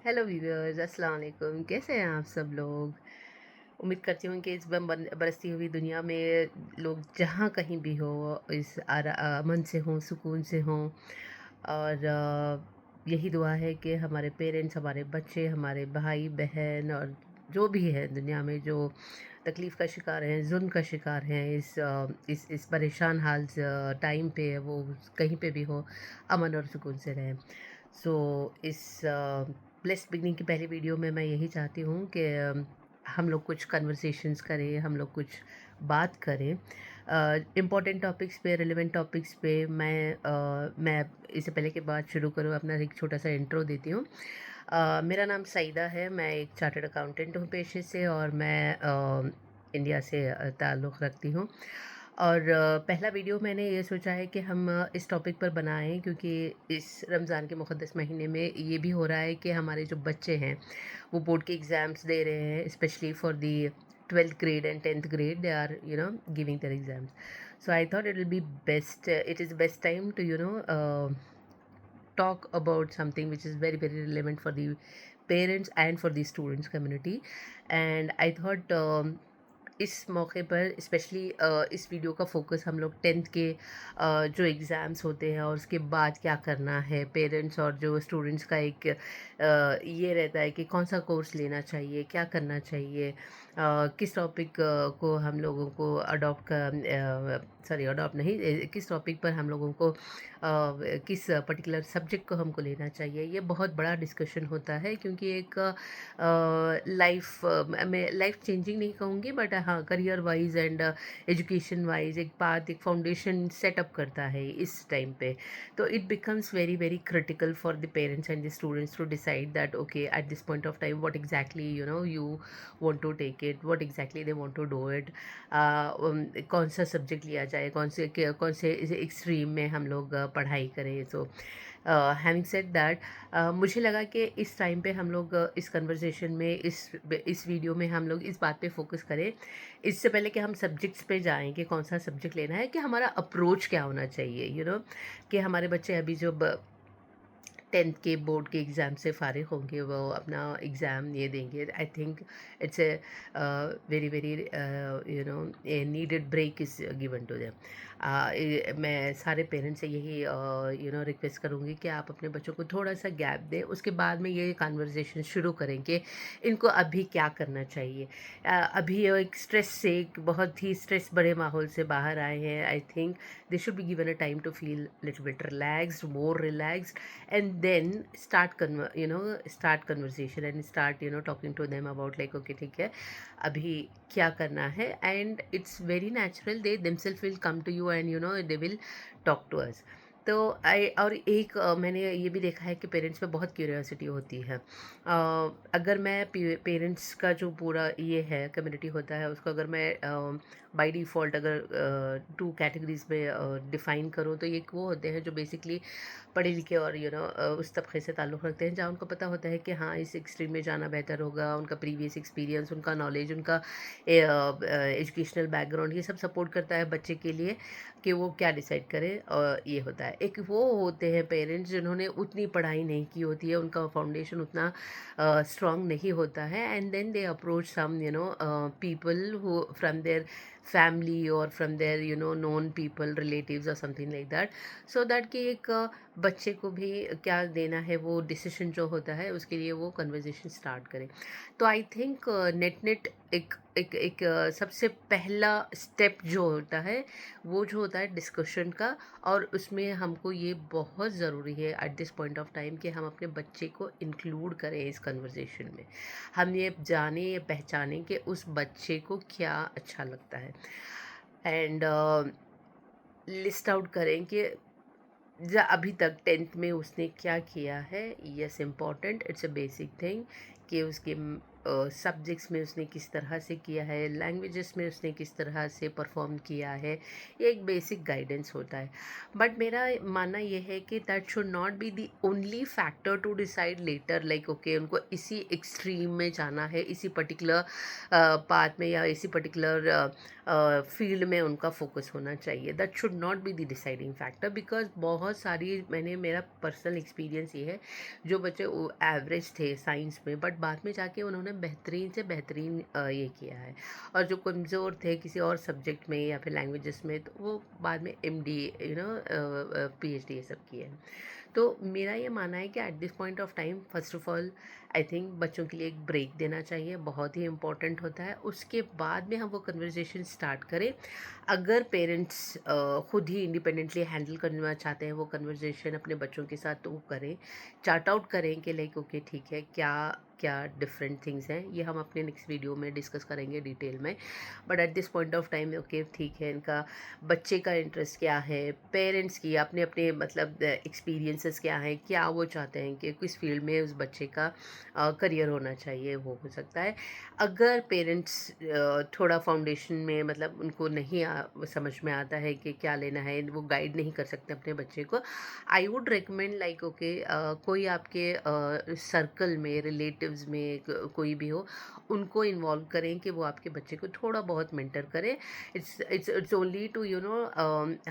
Hello viewers, अस्सलाम वालेकुम। कैसे हैं आप सब लोग? उम्मीद करती हूँ कि इस बरसती हुई दुनिया में लोग जहाँ कहीं भी हो इस अमन से हों, सुकून से हों। और यही दुआ है कि हमारे पेरेंट्स, हमारे बच्चे, हमारे भाई बहन और जो भी है दुनिया में जो तकलीफ़ का शिकार हैं, जुल्म का शिकार हैं, इस परेशान हाल टाइम पे वो कहीं पे भी हो, अमन और सुकून से रहें। सो इस ब्लेस्ड बिगनिंग की पहली वीडियो में मैं यही चाहती हूँ कि हम लोग कुछ कन्वर्सेशंस करें, हम लोग कुछ बात करें इम्पोर्टेंट टॉपिक्स पे, रिलेवेंट टॉपिक्स पे। मैं इससे पहले कि बात शुरू करूँ अपना एक छोटा सा इंट्रो देती हूँ। मेरा नाम सईदा है, मैं एक चार्टर्ड अकाउंटेंट हूँ पेशे से, और मैं इंडिया से ताल्लुक़ रखती हूँ। और पहला वीडियो मैंने ये सोचा है कि हम इस टॉपिक पर बनाएं, क्योंकि इस रमज़ान के मुक़द्दस महीने में ये भी हो रहा है कि हमारे जो बच्चे हैं वो बोर्ड के एग्ज़ाम्स दे रहे हैं, specially for the 12th grade and 10th grade. They are giving their exams. So I thought it is best time to talk about something which is very very relevant for the parents and for the students community. And I thought इस मौके पर specially इस video का focus हम लोग 10th के जो exams होते हैं और उसके बाद क्या करना है, पेरेंट्स और जो स्टूडेंट्स का एक ये रहता है कि कौन सा कोर्स लेना चाहिए, क्या करना चाहिए, किस टॉपिक को हम लोगों को अडॉप्ट नहीं, किस टॉपिक पर हम लोगों को किस पर्टिकुलर सब्जेक्ट को हमको लेना चाहिए। ये बहुत बड़ा डिस्कशन होता है, क्योंकि एक मैं लाइफ चेंजिंग नहीं कहूँगी, बट हाँ, career wise and education wise एक बात, एक फाउंडेशन सेटअप करता है इस टाइम पे। तो it becomes very very critical for the parents and the students to decide that okay at this point of time what exactly you want to take it, what exactly they want to do it. कौन सा subject लिया जाए, कौन से एक stream में हम लोग पढ़ाई करें। सो हैविंग सेड दैट, मुझे लगा कि इस टाइम पे हम लोग इस कन्वर्सेशन में, इस वीडियो में हम लोग इस बात पे फोकस करें, इससे पहले कि हम सब्जेक्ट्स पे जाएं कि कौन सा सब्जेक्ट लेना है, कि हमारा अप्रोच क्या होना चाहिए। कि हमारे बच्चे अभी जो 10th के बोर्ड के एग्ज़ाम से फ़ारिग होंगे, वो अपना एग्ज़ाम ये देंगे। I think it's a very very a needed break is given to them. मैं सारे पेरेंट्स से यही रिक्वेस्ट करूँगी कि आप अपने बच्चों को थोड़ा सा गैप दें, उसके बाद में ये कन्वर्सेशन शुरू करें कि इनको अभी क्या करना चाहिए। अभी ये एक स्ट्रेस से, एक बहुत ही स्ट्रेस भरे माहौल से बाहर आए हैं। I think they should be given a time to feel little bit relaxed, more relaxed, and then start conversation and start talking to them about like okay ठीक है, अभी क्या करना है। and it's very natural, they themselves will come to you and they will talk to us. तो और एक मैंने ये भी देखा है कि पेरेंट्स में बहुत क्यूरियोसिटी होती है। अगर मैं पेरेंट्स का जो पूरा ये है कम्युनिटी होता है उसको अगर मैं बाय डिफ़ॉल्ट अगर 2 कैटेगरीज़ में डिफ़ाइन करूँ, तो एक वो होते हैं जो बेसिकली पढ़े लिखे और उस तबके से ताल्लुक़ रखते हैं जहाँ उनको पता होता है कि हाँ, इस एक्सट्रीम में जाना बेहतर होगा। उनका प्रीवियस एक्सपीरियंस, उनका नॉलेज, उनका एजुकेशनल बैकग्राउंड ये सब सपोर्ट करता है बच्चे के लिए कि वो क्या डिसाइड करे। और ये होता है, एक वो होते हैं पेरेंट्स जिन्होंने उतनी पढ़ाई नहीं की होती है, उनका फाउंडेशन उतना स्ट्रॉन्ग नहीं होता है, and then they approach some people who from their family or from their known people, relatives or something like that, so that कि एक बच्चे को भी क्या देना है वो डिसीजन जो होता है उसके लिए वो कन्वर्जेशन स्टार्ट करें। तो आई थिंक नेट नेट एक सबसे पहला स्टेप जो होता है वो जो होता है डिस्कशन का, और उसमें हमको ये बहुत ज़रूरी है eight this point of time कि हम अपने बच्चे को इंक्लूड करें इस कन्वर्जेशन में। हम ये जाने, ये पहचानें कि उस बच्चे को क्या अच्छा लगता है, एंड लिस्ट आउट करें कि अभी तक 10th में उसने क्या किया है। Yes, important, it's a basic thing कि उसके सब्जेक्ट्स में उसने किस तरह से किया है, लैंग्वेजेस में उसने किस तरह से परफॉर्म किया है, ये एक बेसिक गाइडेंस होता है। बट मेरा मानना ये है कि that should not be the only factor to decide later, like okay उनको इसी एक्सट्रीम में जाना है, इसी पर्टिकुलर पाथ में या इसी पर्टिकुलर फील्ड में उनका फोकस होना चाहिए। That should not be the deciding factor, because बहुत सारी मेरा पर्सनल एक्सपीरियंस ये है, जो बच्चे एवरेज थे साइंस में बट बाद में जाके उन्होंने बेहतरीन से बेहतरीन ये किया है, और जो कमज़ोर थे किसी और सब्जेक्ट में या फिर लैंग्वेजेस में, तो वो बाद में एमडी पीएचडी ये सब किए हैं। तो मेरा ये मानना है कि eight this point of time first of all I think बच्चों के लिए एक ब्रेक देना चाहिए, बहुत ही इंपॉर्टेंट होता है। उसके बाद में हम वो कन्वर्जेशन स्टार्ट करें। अगर पेरेंट्स खुद ही इंडिपेंडेंटली हैंडल करना चाहते हैं वो कन्वर्जेशन अपने बच्चों के साथ, तो वो करें, चार्ट आउट करें कि लाइक ओके ठीक है, क्या क्या डिफरेंट थिंग्स हैं, ये हम अपने नेक्स्ट वीडियो में डिस्कस करेंगे डिटेल में। But at this point of time okay ठीक है, इनका बच्चे का इंटरेस्ट क्या है, पेरेंट्स की अपने अपने मतलब एक्सपीरियंसेस क्या हैं, क्या वो चाहते हैं कि किस फील्ड में उस बच्चे का करियर होना चाहिए, वो हो सकता है। अगर पेरेंट्स थोड़ा फाउंडेशन में मतलब उनको नहीं समझ में आता है कि क्या लेना है, वो गाइड नहीं कर सकते अपने बच्चे को, I would recommend like okay कोई आपके सर्कल में रिलेटिव्स में कोई भी हो, उनको इन्वॉल्व करें कि वो आपके बच्चे को थोड़ा बहुत मेंटर करें। इट्स ओनली टू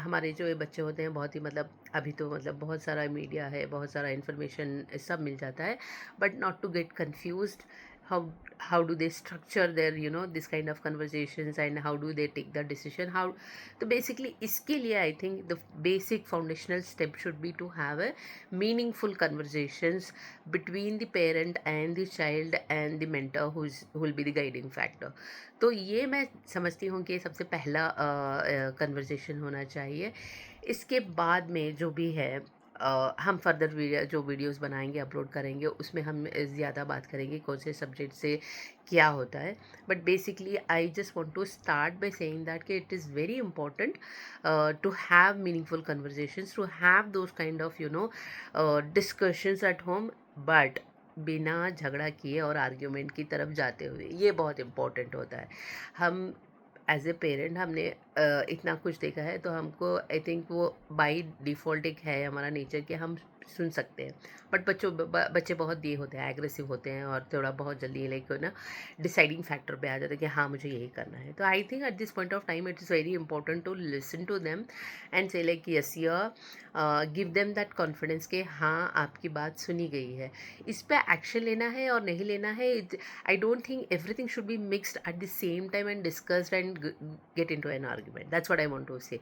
हमारे जो ये बच्चे होते हैं बहुत ही मतलब अभी तो मतलब बहुत सारा मीडिया है, बहुत सारा इन्फॉर्मेशन सब मिल जाता है, but not to get confused, how how do they structure their this kind of conversations, and how do they take the decision, how तो basically इसके लिए I think the basic foundational step should be to have a meaningful conversations between the parent and the child and the mentor who will be the guiding factor। तो ये मैं समझती हूँ कि सबसे पहला कन्वर्जेशन होना चाहिए। इसके बाद में जो भी है हम फर्दर जो वीडियोस बनाएंगे अपलोड करेंगे उसमें हम ज़्यादा बात करेंगे कौन से सब्जेक्ट से क्या होता है। But basically I just want to start by saying that कि it is very important to have meaningful conversations, to have those kind of discussions at home, but बिना झगड़ा किए और आर्ग्यूमेंट की तरफ जाते हुए, ये बहुत इम्पोर्टेंट होता है। हम एज ए पेरेंट हमने इतना कुछ देखा है, तो हमको आई थिंक वो बाई डिफ़ॉल्ट एक है हमारा नेचर कि हम सुन सकते हैं। बट बच्चे बहुत ये होते हैं, एग्रेसिव होते हैं और थोड़ा बहुत जल्दी लाइक डिसाइडिंग फैक्टर पे आ जाते हैं कि हाँ मुझे यही करना है। तो I think at this point of time it is very important to listen to them and say like yes यर गिव देम दैट कॉन्फिडेंस कि हाँ आपकी बात सुनी गई है, इस पर एक्शन लेना है और नहीं लेना है। I don't think everything should be mixed at the same time and discussed and get into an argument. That's what I want to say.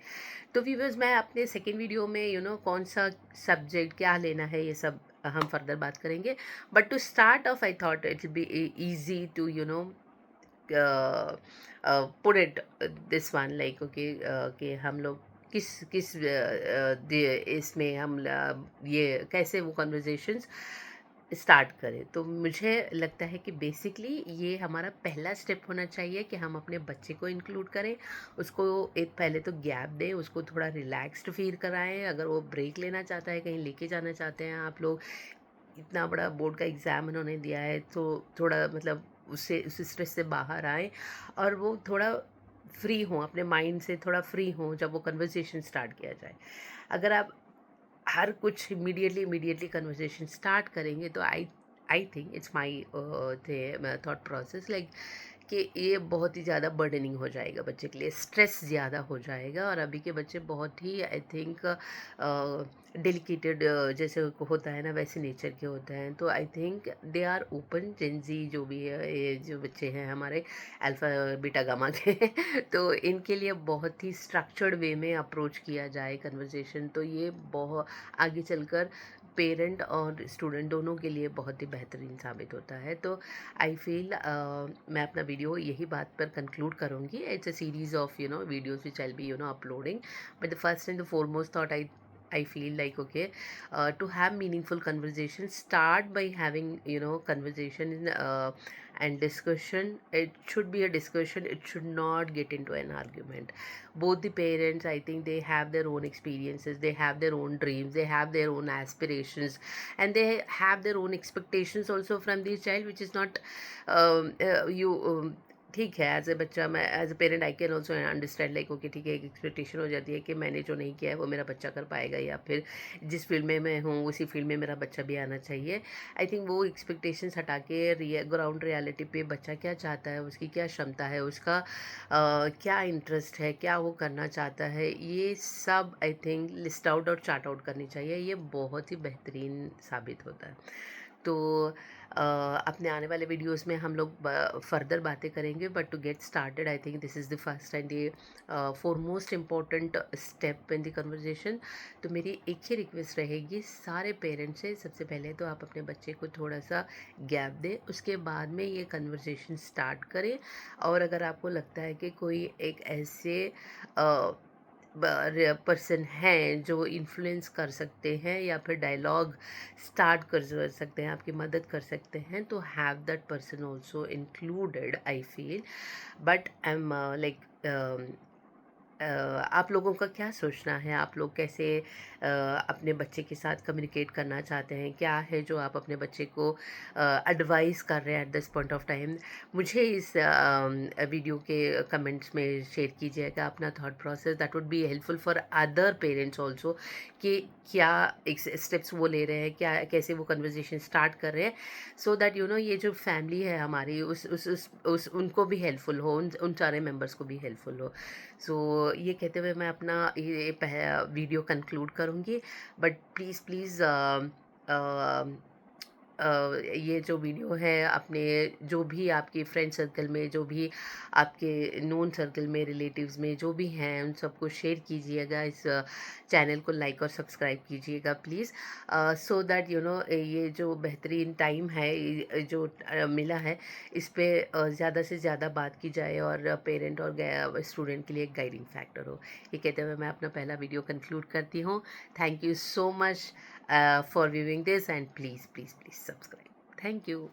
तो व्यूअर्स मैं अपने सेकेंड वीडियो में कौन सा सब्जेक्ट क्या लेना है ये सब हम फर्दर बात करेंगे। But to start off I thought it will be easy to put it this one like okay कि हम लोग किस किस इसमें हम ये कैसे वो कन्वर्जेशंस स्टार्ट करें। तो मुझे लगता है कि बेसिकली ये हमारा पहला स्टेप होना चाहिए कि हम अपने बच्चे को इंक्लूड करें, उसको एक पहले तो गैप दें, उसको थोड़ा रिलैक्स्ड फील कराएं। अगर वो ब्रेक लेना चाहता है, कहीं लेके जाना चाहते हैं आप लोग, इतना बड़ा बोर्ड का एग्ज़ाम उन्होंने दिया है, तो थोड़ा मतलब उससे उस स्ट्रेस से बाहर आए और वो थोड़ा फ्री हों, अपने माइंड से थोड़ा फ्री हों जब वो कन्वर्सेशन स्टार्ट किया जाए। अगर आप हर कुछ इमीडिएटली कन्वर्सेशन स्टार्ट करेंगे तो I think it's my thought process like कि ये बहुत ही ज़्यादा बर्डनिंग हो जाएगा बच्चे के लिए, स्ट्रेस ज़्यादा हो जाएगा। और अभी के बच्चे बहुत ही आई थिंक डेलिकेटेड जैसे होता है ना वैसे नेचर के होते हैं। तो I think they are open, Gen Z जो भी है ये जो बच्चे हैं हमारे अल्फ़ा बीटा गामा के तो इनके लिए बहुत ही स्ट्रक्चर्ड वे में अप्रोच किया जाए कन्वर्सेशन, तो ये बहुत आगे चलकर पेरेंट और स्टूडेंट दोनों के लिए बहुत ही बेहतरीन साबित होता है। तो आई फील मैं अपना वीडियो यही बात पर कंक्लूड करूँगी। It's a series of videos which I will be uploading, but the first and the foremost thought I feel like, okay, to have meaningful conversation, start by having, conversation and discussion. It should be a discussion, it should not get into an argument. Both the parents, I think, they have their own experiences, they have their own dreams, they have their own aspirations, and they have their own expectations also from the child, which is not you ठीक है, as a बच्चा, मैं as a parent I can also understand, like okay ठीक है, एक expectation हो जाती है कि मैंने जो नहीं किया है वो मेरा बच्चा कर पाएगा, या फिर जिस फील्ड में मैं हूँ उसी फील्ड में मेरा बच्चा भी आना चाहिए। आई थिंक वो एक्सपेक्टेशंस हटा के ग्राउंड रियलिटी पे बच्चा क्या चाहता है, उसकी क्या क्षमता है, उसका क्या इंटरेस्ट है, क्या वो करना चाहता है, ये सब आई थिंक लिस्ट आउट और चार्ट आउट करनी चाहिए। ये बहुत ही बेहतरीन साबित होता है। तो अपने आने वाले वीडियोस में हम लोग फर्दर बातें करेंगे, but to get started I think this is the first and the foremost important step in the conversation. तो मेरी एक ही रिक्वेस्ट रहेगी सारे पेरेंट्स से, सबसे पहले तो आप अपने बच्चे को थोड़ा सा गैप दें, उसके बाद में ये कन्वर्जेशन स्टार्ट करें। और अगर आपको लगता है कि कोई एक ऐसे पर्सन हैं जो इन्फ्लुएंस कर सकते हैं या फिर डायलॉग स्टार्ट कर सकते हैं, आपकी मदद कर सकते हैं, तो have that person also included, I feel. But I am like आप लोगों का क्या सोचना है, आप लोग कैसे अपने बच्चे के साथ कम्युनिकेट करना चाहते हैं, क्या है जो आप अपने बच्चे को एडवाइस कर रहे हैं eight this point of time, मुझे इस वीडियो के कमेंट्स में शेयर कीजिएगा अपना thought process. That would be helpful for other parents also, कि क्या स्टेप्स वो ले रहे हैं, क्या कैसे वो कन्वर्जेशन स्टार्ट कर रहे हैं, सो दैट ये जो फैमिली है हमारी उस उनको भी हेल्पफुल हो, उन सारे मेम्बर्स को भी हेल्पफुल हो। सो ये कहते हुए मैं अपना ये वीडियो कंक्लूड करूँगी। बट प्लीज़ प्लीज़ ये जो वीडियो है अपने जो भी आपके फ्रेंड सर्कल में, जो भी आपके नोन सर्कल में, रिलेटिव्स में जो भी हैं, उन सबको शेयर कीजिएगा। इस चैनल को लाइक और सब्सक्राइब कीजिएगा प्लीज़, सो दैट ये जो बेहतरीन टाइम है जो मिला है, इस पे ज़्यादा से ज़्यादा बात की जाए और पेरेंट और स्टूडेंट के लिए एक गाइडिंग फैक्टर हो। ये कहते हुए मैं अपना पहला वीडियो कंक्लूड करती हूँ। Thank you so much for viewing this, and please please please subscribe. Thank you.